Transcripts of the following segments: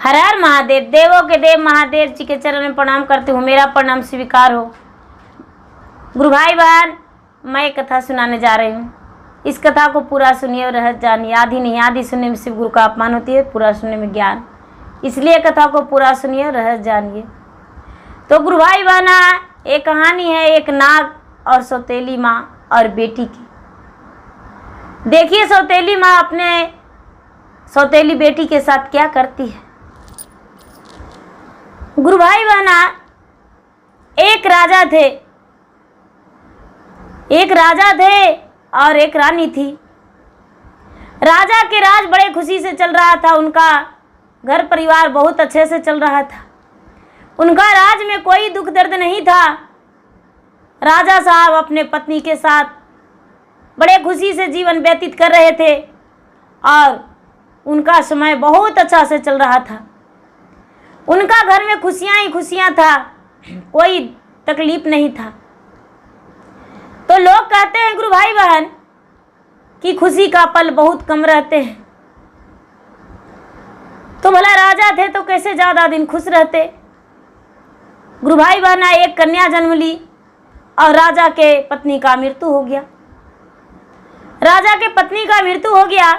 हर हर महादेव। देवों के देव महादेव जी के चरण में प्रणाम करती हूँ। मेरा प्रणाम स्वीकार हो। गुरु भाई बहन, मैं एक कथा सुनाने जा रही हूँ। इस कथा को पूरा सुनिए और रहस्य जानिए। आधी नहीं, आधी सुनने में शिव गुरु का अपमान होती है, पूरा सुनने में ज्ञान। इसलिए कथा को पूरा सुनिए और रहस्य जानिए। तो गुरु भाई बहना, एक कहानी है एक नाग और सौतेली माँ और बेटी की। देखिए सौतेली माँ अपने सौतेली बेटी के साथ क्या करती है। गुरु भाई बहना, एक राजा थे और एक रानी थी। राजा के राज बड़े खुशी से चल रहा था। उनका घर परिवार बहुत अच्छे से चल रहा था। उनका राज में कोई दुख दर्द नहीं था। राजा साहब अपने पत्नी के साथ बड़े खुशी से जीवन व्यतीत कर रहे थे और उनका समय बहुत अच्छा से चल रहा था। उनका घर में खुशियां ही खुशियां था, कोई तकलीफ नहीं था। तो लोग कहते हैं गुरु भाई बहन कि खुशी का पल बहुत कम रहते हैं। तो भला राजा थे तो कैसे ज्यादा दिन खुश रहते। गुरु भाई बहना, एक कन्या जन्म ली और राजा के पत्नी का मृत्यु हो गया। राजा के पत्नी का मृत्यु हो गया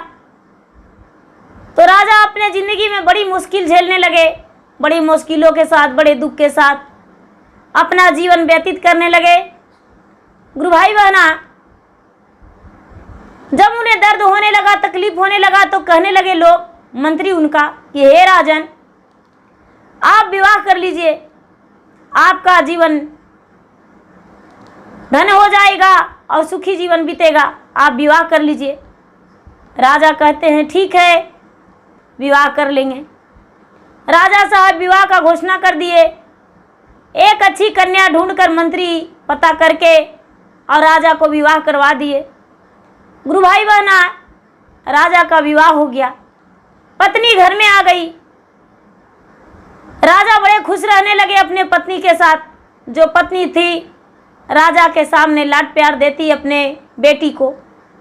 तो राजा अपने जिंदगी में बड़ी मुश्किल झेलने लगे। बड़ी मुश्किलों के साथ, बड़े दुख के साथ अपना जीवन व्यतीत करने लगे। गुरु भाई बहना, जब उन्हें दर्द होने लगा, तकलीफ होने लगा तो कहने लगे लोग, मंत्री उनका, कि हे राजन, आप विवाह कर लीजिए, आपका जीवन धन हो जाएगा और सुखी जीवन बीतेगा, आप विवाह कर लीजिए। राजा कहते हैं ठीक है, विवाह कर लेंगे। राजा साहब विवाह का घोषणा कर दिए। एक अच्छी कन्या ढूंढकर मंत्री पता करके और राजा को विवाह करवा दिए। गुरु भाई बहना, राजा का विवाह हो गया। पत्नी घर में आ गई। राजा बड़े खुश रहने लगे अपने पत्नी के साथ। जो पत्नी थी राजा के सामने लाड प्यार देती अपने बेटी को,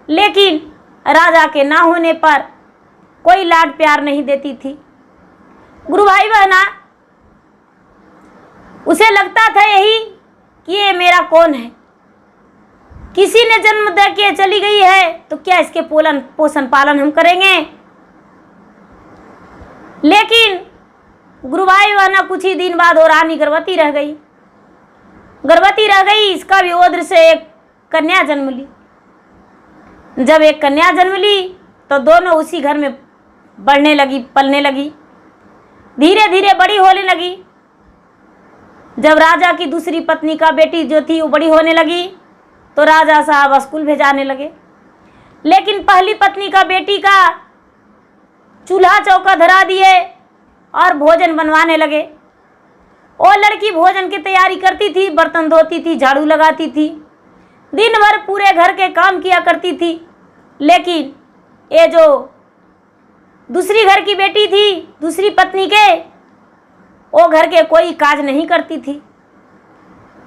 लेकिन राजा के ना होने पर कोई लाड प्यार नहीं देती थी। गुरु भाई बहना, उसे लगता था यही कि ये मेरा कौन है। किसी ने जन्म दे के चली गई है तो क्या इसके पोषण पालन हम करेंगे। लेकिन गुरु भाई बहना, कुछ ही दिन बाद वो रानी गर्भवती रह गई। इसका विरोध से एक कन्या जन्म ली। जब एक कन्या जन्म ली तो दोनों उसी घर में बढ़ने लगी, पलने लगी, धीरे धीरे बड़ी होने लगी। जब राजा की दूसरी पत्नी का बेटी जो थी वो बड़ी होने लगी तो राजा साहब स्कूल भेजाने लगे। लेकिन पहली पत्नी का बेटी का चूल्हा चौका धरा दिए और भोजन बनवाने लगे। वो लड़की भोजन की तैयारी करती थी, बर्तन धोती थी, झाड़ू लगाती थी, दिन भर पूरे घर के काम किया करती थी। लेकिन ये जो दूसरी घर की बेटी थी, दूसरी पत्नी के, वो घर के कोई काज नहीं करती थी।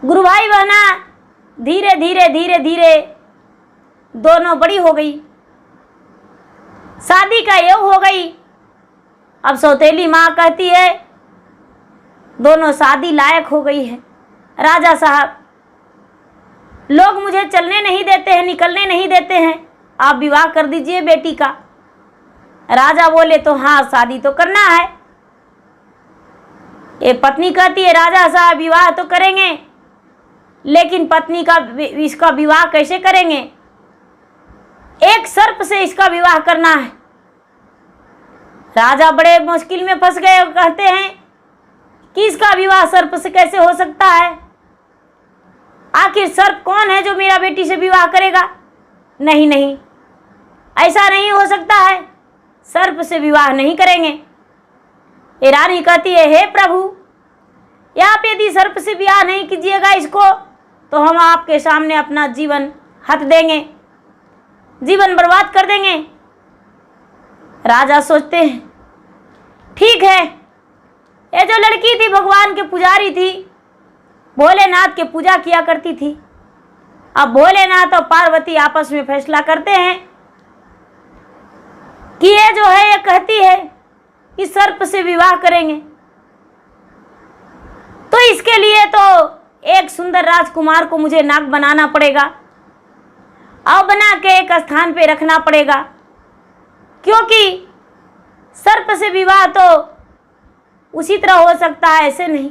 गुरु भाई बहना, धीरे धीरे दोनों बड़ी हो गई। शादी का योग हो गई। अब सौतेली माँ कहती है दोनों शादी लायक हो गई है। राजा साहब, लोग मुझे चलने नहीं देते हैं, निकलने नहीं देते हैं, आप विवाह कर दीजिए बेटी का। राजा बोले तो हाँ, शादी तो करना है। ये पत्नी कहती है राजा साहब विवाह तो करेंगे, लेकिन पत्नी का इसका विवाह कैसे करेंगे। एक सर्प से इसका विवाह करना है। राजा बड़े मुश्किल में फंस गए और कहते हैं कि इसका विवाह सर्प से कैसे हो सकता है। आखिर सर्प कौन है जो मेरा बेटी से विवाह करेगा। नहीं, ऐसा नहीं हो सकता है, सर्प से विवाह नहीं करेंगे। ये रानी कहती है हे प्रभु, आप यदि सर्प से विवाह नहीं कीजिएगा इसको तो हम आपके सामने अपना जीवन हथ देंगे, जीवन बर्बाद कर देंगे। राजा सोचते हैं ठीक है, ये जो लड़की थी भगवान के पुजारी थी, भोलेनाथ के पूजा किया करती थी। अब भोलेनाथ और पार्वती आपस में फैसला करते हैं कि ये जो है ये कहती है कि सर्प से विवाह करेंगे। तो इसके लिए तो एक सुंदर राजकुमार को मुझे नाग बनाना पड़ेगा और बना के एक स्थान पे रखना पड़ेगा, क्योंकि सर्प से विवाह तो उसी तरह हो सकता है, ऐसे नहीं।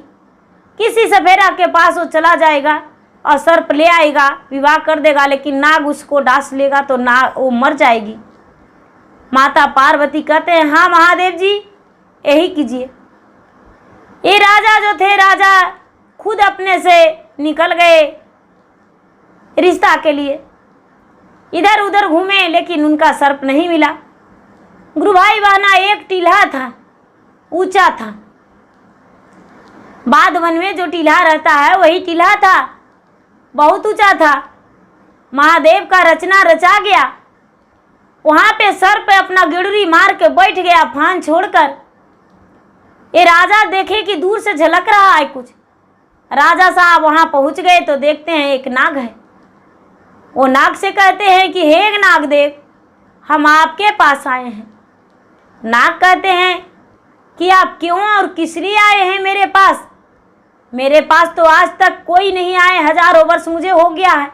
किसी सफेरा के पास वो चला जाएगा और सर्प ले आएगा, विवाह कर देगा, लेकिन नाग उसको डांस लेगा तो नाग वो मर जाएगी। माता पार्वती कहते हैं, हाँ महादेव जी यही कीजिए। ये राजा जो थे, राजा खुद अपने से निकल गए रिश्ता के लिए, इधर उधर घूमे, लेकिन उनका सर्प नहीं मिला। गुरु भाई बहना, एक टीला था, ऊंचा था। बाद वन में जो टीला रहता है वही टीला था, बहुत ऊंचा था। महादेव का रचना रचा गया। वहां पे सर्प अपना गिड़ुरी मार के बैठ गया फान छोड़कर। ये राजा देखे कि दूर से झलक रहा है कुछ। राजा साहब वहां पहुंच गए तो देखते हैं एक नाग है। वो नाग से कहते हैं कि हे नागदेव, हम आपके पास आए हैं। नाग कहते हैं कि आप क्यों और किस लिए आए हैं मेरे पास? मेरे पास तो आज तक कोई नहीं आए, हजारों वर्ष मुझे हो गया है,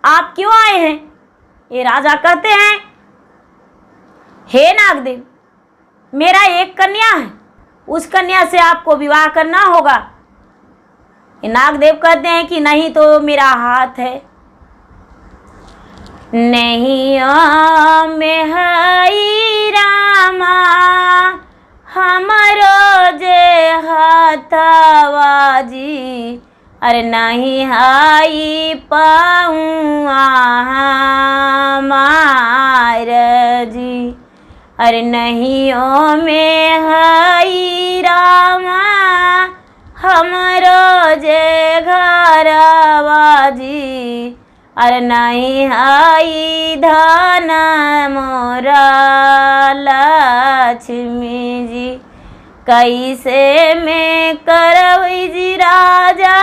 आप क्यों आए हैं? ये राजा कहते हैं, हे नागदेव, मेरा एक कन्या है, उस कन्या से आपको विवाह करना होगा। ये नागदेव कहते हैं कि नहीं तो मेरा हाथ है, नहीं में हई रामा हमरो जे हाथवा जी, अरे नहीं हाई पाऊँ हमार जी, अरे नहीं ओ में हई रामा हमरो जे घरवा जी, अरे नहीं हाई धन मोरा लक्ष्मी जी, कैसे में करवई जी राजा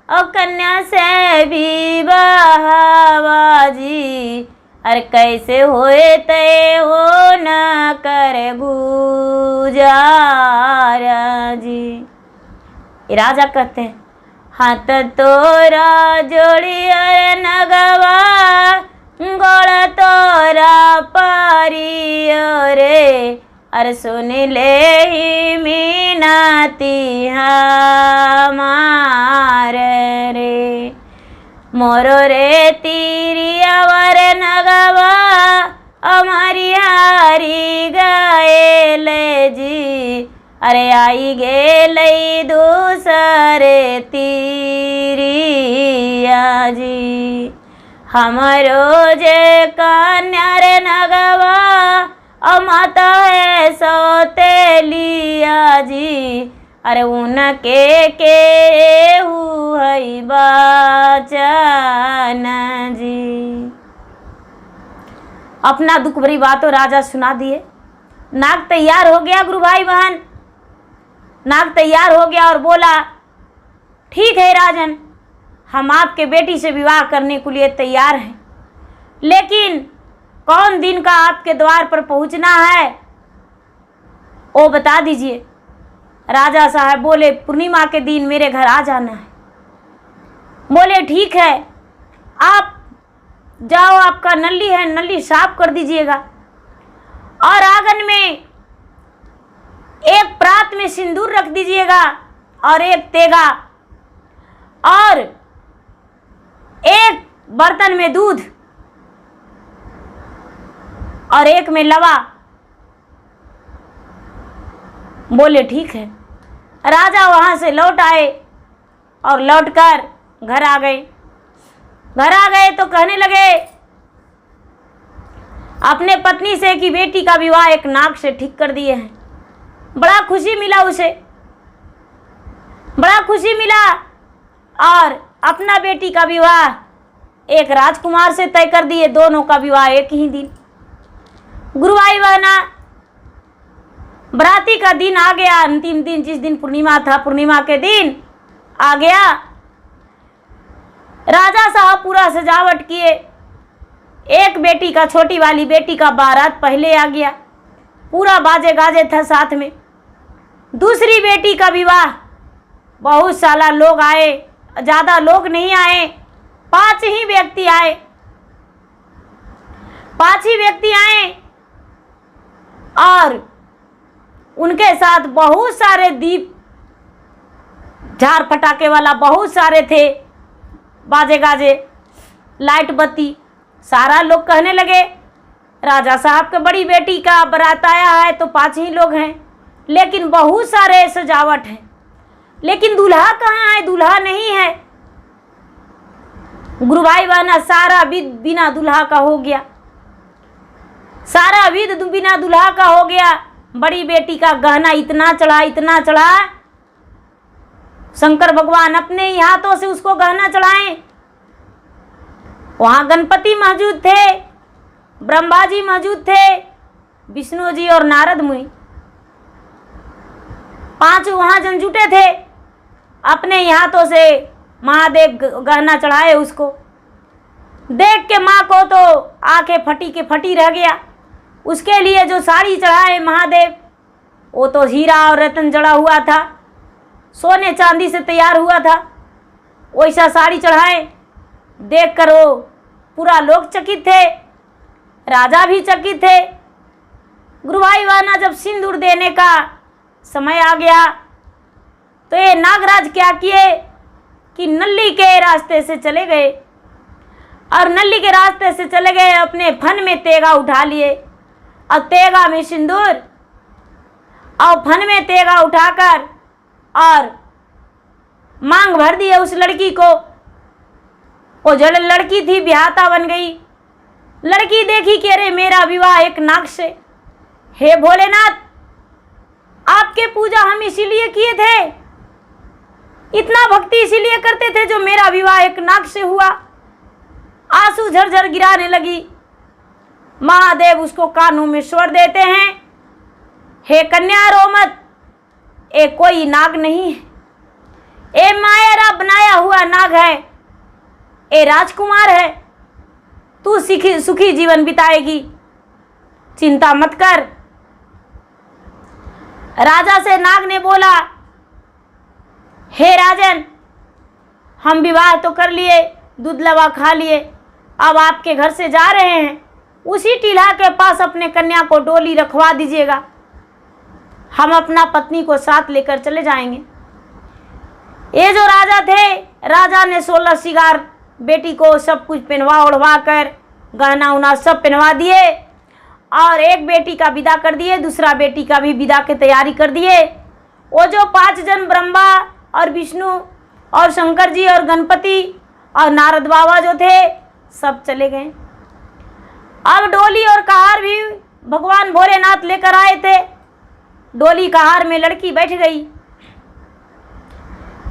और कन्या से विवाहवा जी, अरे कैसे होए ते हो न करे गुजारा जी। राजा कहते हैं, हाथ तोरा जोड़ी अरे नगवा गोड़ तोरा पारी रे, अरे सुन ले ही मीनाती हमार रे, मोरो रे तीरी अवर नगवा हमारी हारी गए ले जी, अरे आई गेलई दूसरे तीरिया जी, हमरो जे कन्या रे नगवा माता है सौतेलिया जी, अरे उनके के हुई बचन जी। अपना दुख भरी बातों राजा सुना दिए। नाग तैयार हो गया गुरु भाई बहन, नाग तैयार हो गया और बोला, ठीक है राजन, हम आपके बेटी से विवाह करने के लिए तैयार हैं, लेकिन कौन दिन का आपके द्वार पर पहुंचना है वो बता दीजिए। राजा साहब बोले, पूर्णिमा के दिन मेरे घर आ जाना है। बोले ठीक है, आप जाओ, आपका नली है, नली साफ कर दीजिएगा और आंगन में एक प्रात में सिंदूर रख दीजिएगा और एक तेगा और एक बर्तन में दूध और एक में लवा। बोले ठीक है। राजा वहां से लौट आए और लौटकर घर आ गए। घर आ गए तो कहने लगे अपने पत्नी से कि बेटी का विवाह एक नाग से ठीक कर दिए हैं। बड़ा खुशी मिला उसे, बड़ा खुशी मिला और अपना बेटी का विवाह एक राजकुमार से तय कर दिए। दोनों का विवाह एक ही दिन। गुरु भाई बहना, बराती का दिन आ गया, अंतिम दिन, जिस दिन पूर्णिमा था, पूर्णिमा के दिन आ गया। राजा साहब पूरा सजावट किए। एक बेटी का, छोटी वाली बेटी का बारात पहले आ गया। पूरा बाजे गाजे था साथ में। दूसरी बेटी का विवाह, बहुत सारा लोग आए, ज़्यादा लोग नहीं आए, 5 ही व्यक्ति आए। 5 ही व्यक्ति आए और उनके साथ बहुत सारे दीप, झाड़ पटाखे वाला बहुत सारे थे, बाजे गाजे, लाइट बत्ती। सारा लोग कहने लगे राजा साहब के बड़ी बेटी का बारात आया है तो 5 ही लोग हैं, लेकिन बहुत सारे सजावट है, लेकिन दूल्हा कहाँ है? दूल्हा नहीं है। गुरु भाई बहना, सारा विध बिना दूल्हा का हो गया, सारा विध बिना दूल्हा का हो गया। बड़ी बेटी का गहना इतना चढ़ा, इतना चढ़ा, शंकर भगवान अपने ही हाथों से उसको गहना चढ़ाएं। वहां गणपति मौजूद थे, ब्रह्मा जी मौजूद थे, विष्णु जी और नारद मुनि, 5 वहां जन जुटे थे। अपने ही हाथों से महादेव गहना चढ़ाए उसको। देख के माँ को तो आंखें फटी के फटी रह गया। उसके लिए जो साड़ी चढ़ाए महादेव, वो तो हीरा और रतन जड़ा हुआ था, सोने चांदी से तैयार हुआ था। वैसा साड़ी चढ़ाए, देख कर वो पूरा लोग चकित थे, राजा भी चकित थे। गुरु भाई बहना, जब सिंदूर देने का समय आ गया तो ये नागराज क्या किए कि नल्ली के रास्ते से चले गए, और नल्ली के रास्ते से चले गए, अपने फन में तेगा उठा लिए, और तेगा में सिंदूर और फन में तेगा उठाकर और मांग भर दिए उस लड़की को। वो जो लड़की थी ब्याहता बन गई। लड़की देखी कि अरे मेरा विवाह एक नाग से, हे भोलेनाथ, आपके पूजा हम इसीलिए किए थे, इतना भक्ति इसीलिए करते थे जो मेरा विवाह एक नाग से हुआ। आंसू झरझर गिराने लगी। महादेव उसको कानों में स्वर देते हैं, हे कन्या रो मत, ये कोई नाग नहीं है, ये माया बनाया हुआ नाग है, ये राजकुमार है, तू सुखी जीवन बिताएगी, चिंता मत कर। राजा से नाग ने बोला, हे राजन, हम विवाह तो कर लिए, दूध लवा खा लिए, अब आपके घर से जा रहे हैं, उसी टीला के पास अपने कन्या को डोली रखवा दीजिएगा, हम अपना पत्नी को साथ लेकर चले जाएंगे। ये जो राजा थे, राजा ने 16 सिंगार बेटी को सब कुछ पहनवा उड़वा कर, गहना उना सब पहनवा दिए, और एक बेटी का विदा कर दिए, दूसरा बेटी का भी विदा की तैयारी कर दिए। वो जो 5 जन ब्रह्मा और विष्णु और शंकर जी और गणपति और नारद बाबा जो थे, सब चले गए। अब डोली और कहार भी भगवान भोलेनाथ लेकर आए थे। डोली कहार में लड़की बैठ गई,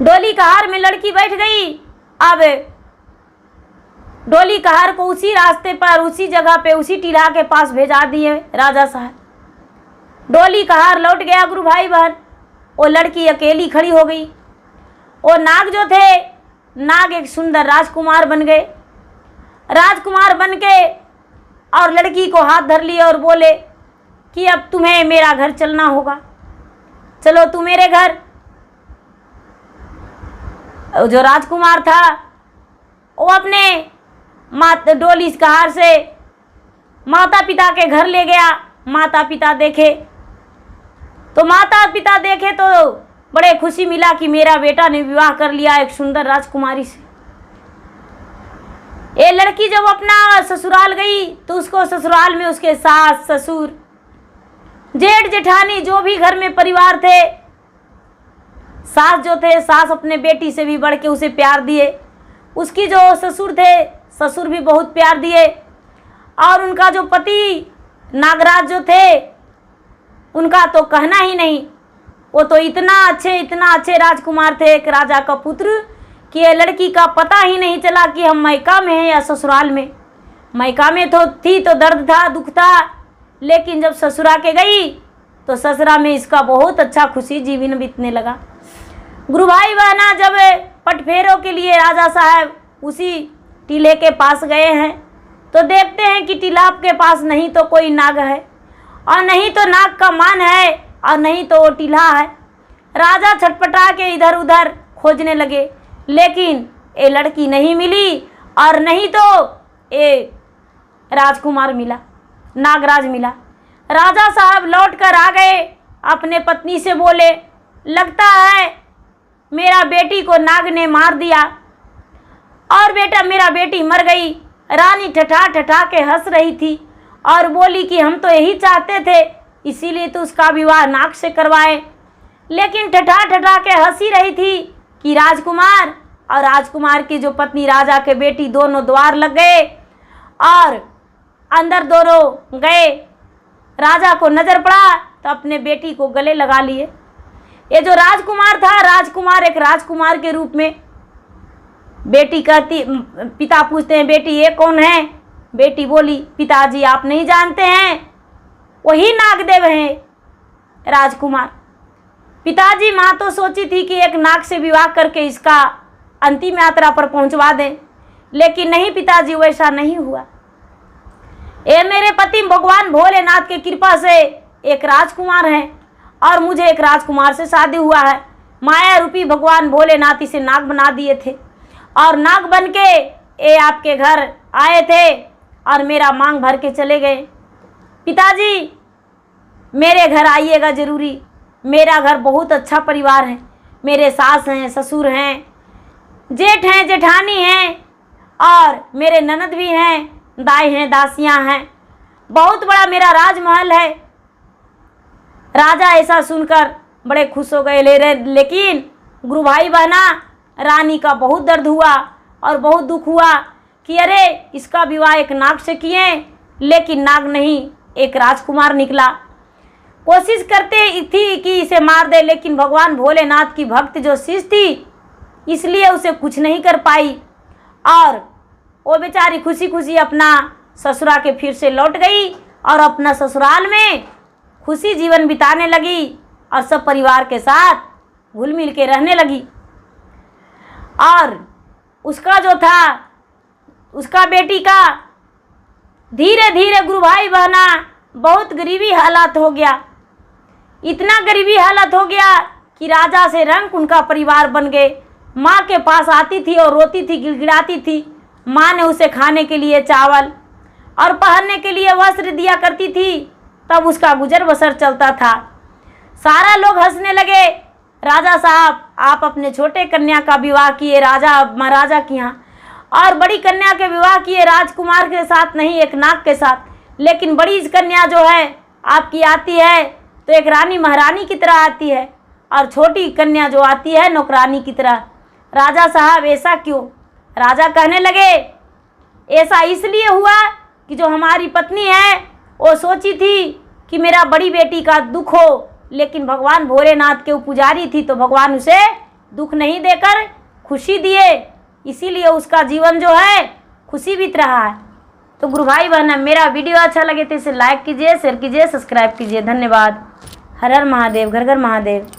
डोली कहार में लड़की बैठ गई। अब डोली कहार को उसी रास्ते पर, उसी जगह पे, उसी टीला के पास भेजा दिए राजा साहब। डोली कहार लौट गया। गुरु भाई बहन, वो लड़की अकेली खड़ी हो गई। वो नाग जो थे, नाग एक सुंदर राजकुमार बन गए। राजकुमार बन के और लड़की को हाथ धर लिए और बोले कि अब तुम्हें मेरा घर चलना होगा, चलो तू मेरे घर। जो राजकुमार था वो अपने डोली कहार से माता पिता के घर ले गया। माता पिता देखे तो बड़े खुशी मिला कि मेरा बेटा ने विवाह कर लिया एक सुंदर राजकुमारी से। ये लड़की जब अपना ससुराल गई तो उसको ससुराल में उसके सास ससुर जेठ जेठानी जो भी घर में परिवार थे, सास जो थे, सास अपने बेटी से भी बढ़ के उसे प्यार दिए। उसकी जो ससुर थे, ससुर भी बहुत प्यार दिए। और उनका जो पति नागराज जो थे, उनका तो कहना ही नहीं, वो तो इतना अच्छे राजकुमार थे, एक राजा का पुत्र, कि ये लड़की का पता ही नहीं चला कि हम मायका में हैं या ससुराल में। मायका में तो थी तो दर्द था, दुख था, लेकिन जब ससुरा के गई तो ससुरा में इसका बहुत अच्छा खुशी जीवन बीतने लगा। गुरु भाई बहना, जब पटफेरों के लिए राजा साहब उसी टीले के पास गए हैं तो देखते हैं कि टीला के पास नहीं तो कोई नाग है, और नहीं तो नाग का मान है और नहीं तो वो टीला है। राजा छटपटा के इधर उधर खोजने लगे, लेकिन ये लड़की नहीं मिली और नहीं तो ये राजकुमार मिला, नागराज मिला। राजा साहब लौट कर आ गए, अपने पत्नी से बोले, लगता है मेरा बेटी को नाग ने मार दिया और बेटा मेरा बेटी मर गई। रानी ठठा ठठा के हंस रही थी और बोली कि हम तो यही चाहते थे, इसीलिए तो उसका विवाह नाग से करवाए। लेकिन ठठा ठठा के हंसी रही थी कि राजकुमार और राजकुमार की जो पत्नी राजा के बेटी दोनों द्वार लग गए और अंदर दोनों गए। राजा को नजर पड़ा तो अपने बेटी को गले लगा लिए। ये जो राजकुमार था, राजकुमार एक राजकुमार के रूप में, बेटी कहती, पिता पूछते हैं बेटी ये कौन है? बेटी बोली, पिताजी आप नहीं जानते हैं, वही नागदेव हैं राजकुमार। पिताजी, माँ तो सोची थी कि एक नाग से विवाह करके इसका अंतिम यात्रा पर पहुंचवा दें, लेकिन नहीं पिताजी, वैसा नहीं हुआ। ये मेरे पति भगवान भोलेनाथ की कृपा से एक राजकुमार हैं और मुझे एक राजकुमार से शादी हुआ है। माया रूपी भगवान भोलेनाथ इसे नाग बना दिए थे और नाग बन के ये आपके घर आए थे और मेरा मांग भर के चले गए। पिताजी मेरे घर आइएगा ज़रूरी, मेरा घर बहुत अच्छा परिवार है, मेरे सास हैं, ससुर हैं, जेठ हैं, जेठानी हैं और मेरे ननद भी हैं, दाई हैं, दासियां हैं, बहुत बड़ा मेरा राजमहल है। राजा ऐसा सुनकर बड़े खुश हो गए। लेकिन गुरु भाई बहना, रानी का बहुत दर्द हुआ और बहुत दुख हुआ कि अरे इसका विवाह एक नाग से किए, लेकिन नाग नहीं, एक राजकुमार निकला। कोशिश करते थी कि इसे मार दे, लेकिन भगवान भोलेनाथ की भक्त जो शिष्य थी, इसलिए उसे कुछ नहीं कर पाई और वो बेचारी खुशी खुशी अपना ससुरा के फिर से लौट गई और अपना ससुराल में खुशी जीवन बिताने लगी और सब परिवार के साथ घुल मिल के रहने लगी। और उसका जो था, उसका बेटी का धीरे धीरे गुरु भाई बहना बहुत गरीबी हालत हो गया। इतना गरीबी हालत हो गया कि राजा से रंग उनका परिवार बन गए। माँ के पास आती थी और रोती थी, गिड़गिड़ाती थी। माँ ने उसे खाने के लिए चावल और पहनने के लिए वस्त्र दिया करती थी, तब उसका गुजर बसर चलता था। सारा लोग हंसने लगे, राजा साहब आप अपने छोटे कन्या का विवाह किए राजा महाराजा के यहाँ, और बड़ी कन्या के विवाह किए राजकुमार के साथ, नहीं एक नाग के साथ। लेकिन बड़ी कन्या जो है आपकी आती है तो एक रानी महारानी की तरह आती है और छोटी कन्या जो आती है नौकरानी की तरह। राजा साहब ऐसा क्यों? राजा कहने लगे, ऐसा इसलिए हुआ कि जो हमारी पत्नी है वो सोची थी कि मेरा बड़ी बेटी का दुख हो, लेकिन भगवान भोलेनाथ के वो पुजारी थी तो भगवान उसे दुख नहीं देकर खुशी दिए, इसीलिए उसका जीवन जो है खुशी बीत रहा है। तो गुरु भाई बहन, मेरा वीडियो अच्छा लगे तो इसे लाइक कीजिए, शेयर कीजिए, सब्सक्राइब कीजिए। धन्यवाद। हर हर महादेव, घर घर महादेव।